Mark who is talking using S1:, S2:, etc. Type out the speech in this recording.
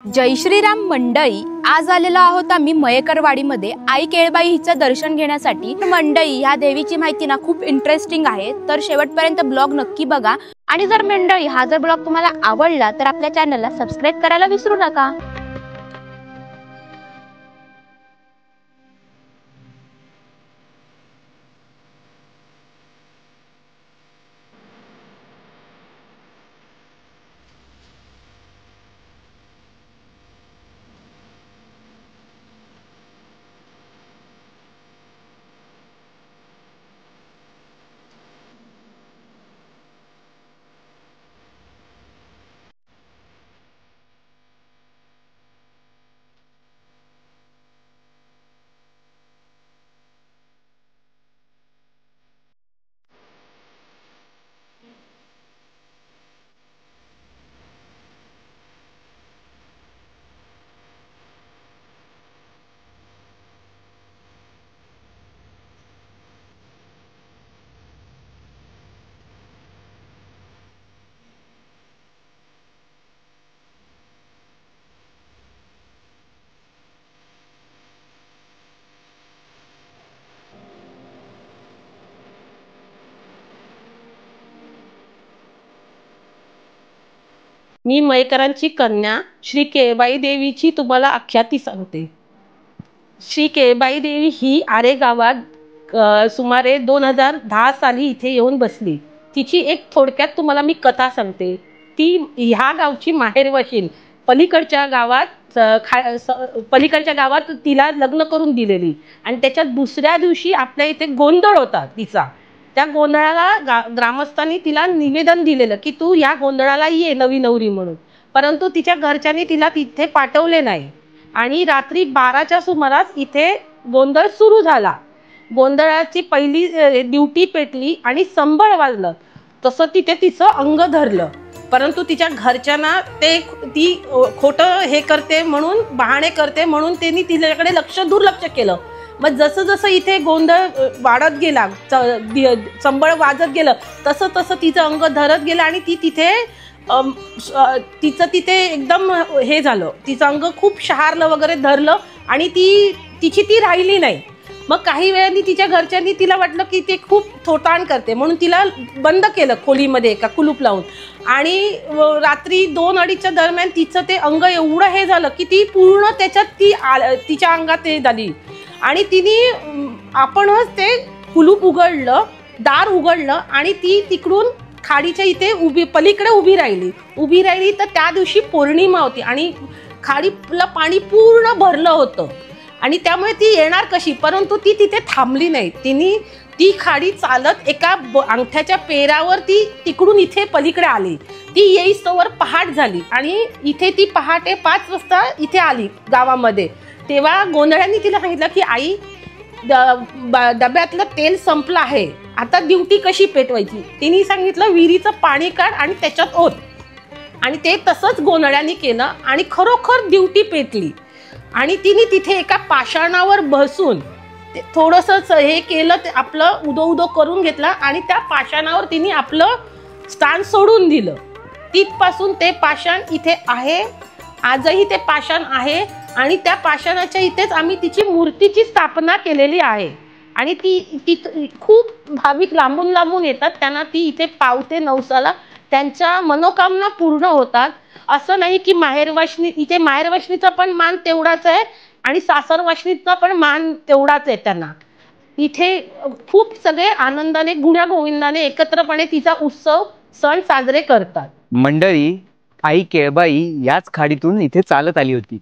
S1: जय श्रीराम मंडळी, आज आलेलो आहोत आम्ही मयेकरवाडीमध्ये आई केळबाई हिचं दर्शन घेण्यासाठी। मंडळी, ह्या देवीची माहिती ना खूप इंटरेस्टिंग आहे, तर शेवटपर्यंत ब्लॉग नक्की बघा। आणि जर मंडळी हा जर ब्लॉग तुम्हाला आवडला तर आपल्या चॅनलला सबस्क्राइब करायला विसरू नका।
S2: मी मयेकरांची कन्या श्री केळबाई देवीची तुम्हाला आख्याती सांगते। श्री केळबाई देवी ही आरे गावात सुमारे 2010 साली इथे येऊन बसली। तिची एक थोडक्यात तुम्हाला मी कथा सांगते। ती ह्या गावची माहेरवाशीण, पलीकडच्या गावात तिला लग्न करून दिलेली आणि त्याच्या दुसऱ्या दिवशी आपल्या इथे गोंधळ होता तिचा। त्या गोंधळाला ग्रामस्थांनी तिला निवेदन दिलेलं की तू या गोंधळाला ये नवी नवरी म्हणून, परंतु तिच्या घरच्यांनी तिला तिथे पाठवले नाही आणि रात्री 12च्या सुमारास इथे गोंधळ सुरू झाला। गोंधळाची पहिली ड्युटी पेटली आणि संबळ वाजलं, तसं तिथे तिचं अंग धरलं, परंतु तिच्या घरच्यांना ती खोटं हे करते म्हणून, बहाणे करते म्हणून त्यांनी तिच्याकडे दुर्लक्ष केलं। मग जसं जसं इथे गोंधळ वाढत गेला, संबळ वाजत गेलं, तसं तसं तिचं अंग धरत गेलं आणि ती तिथे तिथे एकदम हे झालं, तिचं अंग खूप शहारलं वगैरे धरलं आणि ती राहिली नाही। मग काही वेळांनी तिच्या घरच्यांनी तिला वाटलं की ते खूप थोताण करते म्हणून तिला बंद केलं खोलीमध्ये एका कुलूप लावून, आणि रात्री 2-2:30च्या दरम्यान तिचं ते अंग एवढं हे झालं की ती पूर्ण त्याच्यात तिच्या अंगात हे झाली आणि तिने आपणच ते कुलूप उघडलं, दार उघडलं आणि ती तिकडून खाडीच्या इथे पलीकडे उभी राहिली। तर त्या दिवशी पौर्णिमा होती आणि खाडीला पाणी पूर्ण भरलं होतं आणि त्यामुळे ती येणार कशी, परंतु ती तिथे थांबली नाही। ती खाडी चालत एका अंगठ्याच्या पेरावर ती तिकडून इथे पलीकडे आली। ती येईस्तोवर पहाट झाली आणि इथे ती पहाटे 5 वाजता इथे आली गावामध्ये। तेव्हा गोंधळ्यांनी तिला सांगितलं की आई, डब्यातलं तेल संपलं आहे, आता ड्युटी कशी पेटवायची। तिने सांगितलं विहिरीचं पाणी काढ आणि त्याच्यात ओत, आणि ते तसंच गोंधळ्यांनी केलं आणि खरोखर ड्युटी पेटली। आणि तिने तिथे एका पाषाणावर बसून थोडंसं हे केलं, ते आपलं उदो करून घेतला आणि त्या पाषाणावर तिने आपलं स्थान सोडून दिलं। तिथपासून ते पाषाण इथे आहे, आजही ते पाषाण आहे आणि त्या पाषाणाच्या इथेच आम्ही तिची मूर्तीची स्थापना केलेली आहे आणि ती खूप भाविक लांबून लांबून येतात, त्यांना ती इथे पावते नवसाला, त्यांच्या मनोकामना पूर्ण होतात। असं नाही की इथे माहेरवाशनीचा पण मान तेवढाच आहे आणि सासरवाशनीचा पण मान तेवढाच आहे त्यांना। इथे खूप सगळे आनंदाने गुण्यागोविंदाने एकत्रपणे तिचा उत्सव सण साजरे करतात।
S3: मंडळी, आई केळबाई याच खाडीतून इथे चालत आली होती।